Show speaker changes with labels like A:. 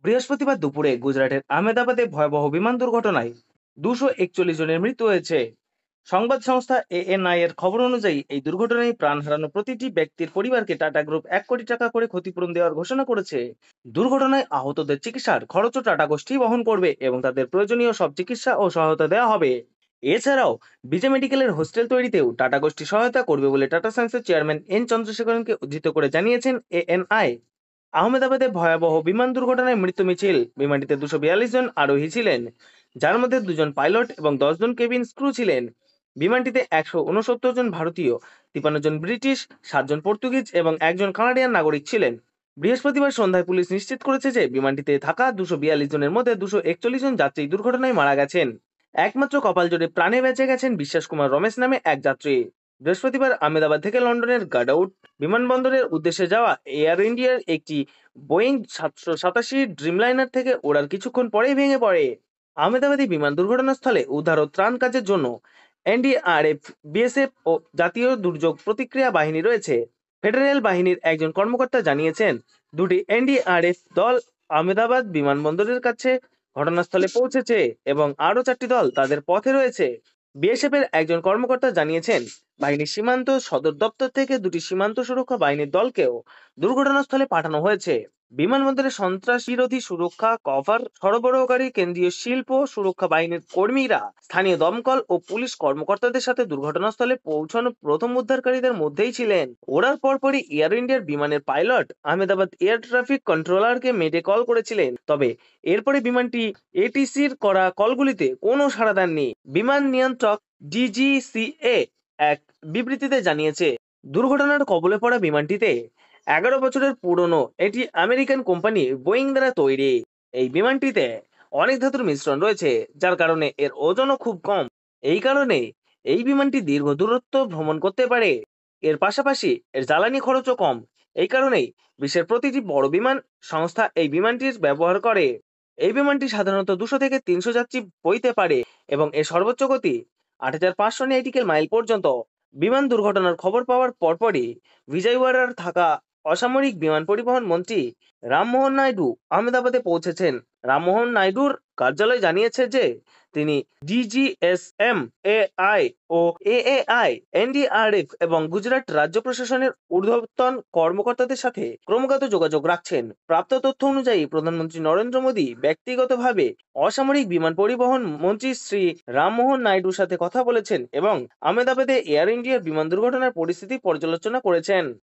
A: বৃহস্পতিবার দুপুরে গুজরাটের আহমেদাবাদে ভয়াবহ বিমান দুর্ঘটনায় 241 জনের মৃত্যু হয়েছে। সংবাদ সংস্থা এএনআই এর খবর অনুযায়ী এই দুর্ঘটনায় প্রাণ হারানো প্রতিটি ব্যক্তির পরিবারকে টাটা গ্রুপ 1 কোটি টাকা করে ক্ষতিপূরণ দেওয়ার ঘোষণা করেছে। দুর্ঘটনায় আহতদের চিকিৎসার খরচও টাটা গোষ্ঠী বহন করবে এবং তাদের প্রয়োজনীয় সব চিকিৎসা ও সহায়তা দেওয়া হবে। এছাড়াও বিজে মেডিকেলের হোস্টেল তৈরিতেও টাটা গোষ্ঠী সহায়তা করবে বলে টাটা সায়েন্সের চেয়ারম্যান এন চন্দ্রশেখরনকে উদ্ধৃত করে জানিয়েছেন এএনআই। আহমেদাবাদে ভয়াবহ বিমান দুর্ঘটনায় মৃত্যু মিছিল। বিমানটিতে 242 জন আরোহী ছিলেন, যার মধ্যে 2 জন পাইলট এবং 10 জন কেবিন ক্রু ছিলেন। বিমানটিতে 169 জন ভারতীয়, 53 জন ব্রিটিশ, 7 জন পর্তুগিজ এবং 1 জন কানাডিয়ান নাগরিক ছিলেন। বৃহস্পতিবার সন্ধ্যায় পুলিশ নিশ্চিত করেছে যে বিমানটিতে থাকা 242 জনের মধ্যে 241 জন যাত্রী দুর্ঘটনায় মারা গেছেন। একমাত্র কপাল জোরে প্রাণে বেঁচে গেছেন বিশ্বাস কুমার রমেশ নামে এক যাত্রী। বৃহস্পতিবার আহমেদাবাদ থেকে লন্ডনের গাডাউট বিমানবন্দরের উদ্দেশ্যে যাওয়া এয়ার ইন্ডিয়ার একটি বোয়িং 787 ড্রিমলাইনার থেকে ওড়ার কিছুক্ষণ পরেই ভেঙে পড়ে। আহমেদাবাদী বিমান দুর্ঘটনাস্থলে উদ্ধার ও ত্রাণ কাজের জন্য এনডিআরএফ, বিএসএফ ও জাতীয় দুর্যোগ প্রতিক্রিয়া বাহিনী রয়েছে। ফেডারেল বাহিনীর একজন কর্মকর্তা জানিয়েছেন, দুটি এনডিআরএফ দল আহমেদাবাদ বিমানবন্দরের কাছে ঘটনাস্থলে পৌঁছেছে এবং আরও 4টি দল তাদের পথে রয়েছে। বিএসএফ এর একজন কর্মকর্তা জানিয়েছেন, বাহিনীর সীমান্ত সদর দপ্তর থেকে 2টি সীমান্ত সুরক্ষা বাহিনীর দলকেও দুর্ঘটনাস্থলে পাঠানো হয়েছে। বিমানবন্দরে সন্ত্রাস বিরোধী সুরক্ষা কভার সরবরাহকারী কেন্দ্রীয় শিল্প সুরক্ষা বাহিনীর কর্মীরা স্থানীয় দমকল ও পুলিশ কর্মকর্তাদের সাথে দুর্ঘটনাস্থলে পৌঁছানো প্রথম উদ্ধারকারীদের মধ্যেই ছিলেন। ওড়ার পরপরই এয়ার ইন্ডিয়ার বিমানের পাইলট আহমেদাবাদ এয়ার ট্রাফিক কন্ট্রোলারকে মেডে কল করেছিলেন, তবে এরপরে বিমানটি এটিসির করা কলগুলিতে কোনো সাড়া দেননি। বিমান নিয়ন্ত্রক ডিজিসিএ এক বিবৃতিতে জানিয়েছে, দুর্ঘটনার কবলে পড়া বিমানটিতে 11 বছরের পুরনো এটি আমেরিকান কোম্পানি বোয়িং দ্বারা তৈরি। এই বিমানটিতে অনেক ধাতুর মিশ্রণ রয়েছে, যার কারণে এর ওজনও খুব কম। এই কারণে এই বিমানটি দীর্ঘ দূরত্ব ভ্রমণ করতে পারে। এর পাশাপাশি এর জ্বালানি খরচও কম। এই কারণেই বিশ্বের প্রতিটি বড় বিমান সংস্থা এই বিমানটির ব্যবহার করে। এই বিমানটি সাধারণত 200 থেকে 300 যাত্রী বইতে পারে এবং এর সর্বোচ্চ গতি 8,500 নটিক্যাল মাইল পর্যন্ত। বিমান দুর্ঘটনার খবর পাওয়ার পরপরই বিজয়ওয়াড়ার থাকা অসামরিক বিমান পরিবহন মন্ত্রী রামমোহন নাইডু আহমেদাবাদে পৌঁছেছেন। রামমোহন নাইডুর কার্যালয় জানিয়েছে যে তিনি ডিজিএসএম, এআই ও এএআই, এনডিআরএফ এবং গুজরাট রাজ্য প্রশাসনের ঊর্ধ্বতন কর্মকর্তাদের সাথে ক্রমাগত যোগাযোগ রাখছেন। প্রাপ্ত তথ্য অনুযায়ী প্রধানমন্ত্রী নরেন্দ্র মোদী ব্যক্তিগতভাবে অসামরিক বিমান পরিবহন মন্ত্রী শ্রী রামমোহন নাইডুর সাথে কথা বলেছেন এবং আহমেদাবাদে এয়ার ইন্ডিয়ার বিমান দুর্ঘটনার পরিস্থিতি পর্যালোচনা করেছেন।